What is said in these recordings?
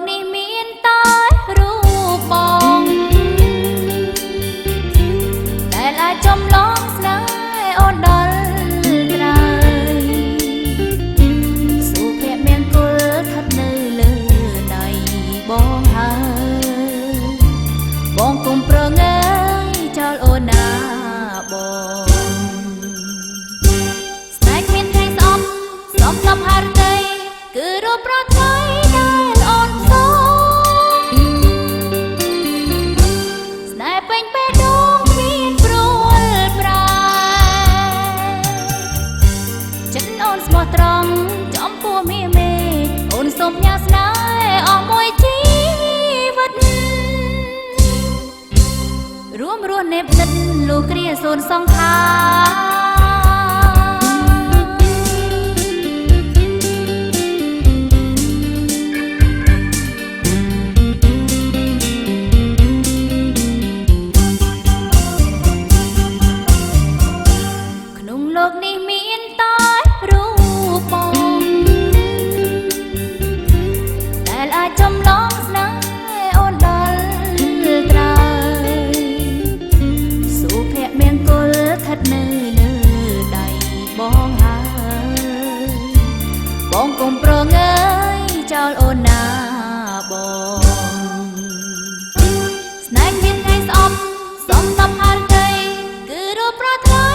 នេះមានតែរូបបងដែលអាចចំឡងស្នេហ៍អូនដល់ត្រើយសុភមង្គលស្ថិតនៅលើដៃបងហើយបងកុំប្រងើយចោលអូនណាបងស្នេហ៍គ្មានថ្ងៃស្អប់សំឡប់ហារតីគឺរូបប្រថ្ងៃដែលអូនសូស្នេហ៍ពេញបេះដូងគ្មានព្រួលប្រែចិត្តអូនស្មោះត្រង់ចំពោះមាមេអូនសូមផ្ញើស្នេហ៍អស់មួយជីវិតរួមរស់នេបនិតលុះគ្រាសូន្យសង្ខាលោកនេះមានតែរូបបងដែលអាចចំឡងស្នេហ៍អូនដល់ត្រើយសុភមង្គលស្ថិតនៅលើដៃបងហើយបងកុំប្រងើយចោលអូនណាបងស្នេហ៍មានថ្ងៃស្អប់សំដប់ហារតីគឺរូបប្រថ្ងៃ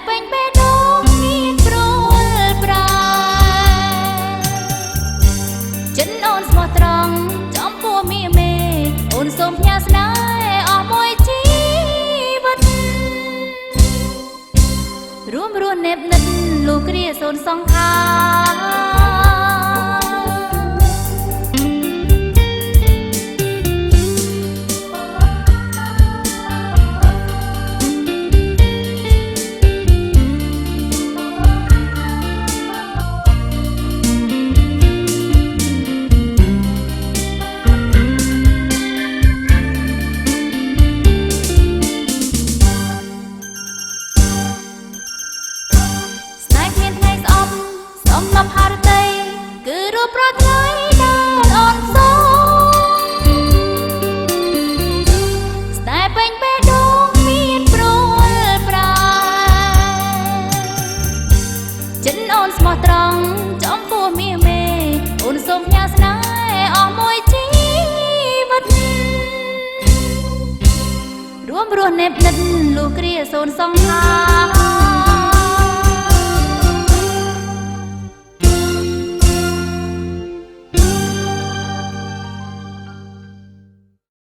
ពេញបេះដូងមានព្រួលប្រែចិនអូនស្មោះត្រង់ចំពោះមាមេអូនសូមផ្ញើស្នេហ៍អស់មួយជីវិតរួមរស់នេបនិតលុះគ្រាសូន្យសង្ខាសំឡប់ហារតីគឺរូបប្រថ្ងៃដែលអូនសូស្នេហ៍ពេញបេះដូងមានព្រួលប្រែចិត្តអូនស្មោះត្រង់ចំពោះមាមេអូនសូមផ្ញើស្នេហ៍អស់មួយជីវិតរួមរស់នេបនិតលុះគ្រាសូន្យសង្ខា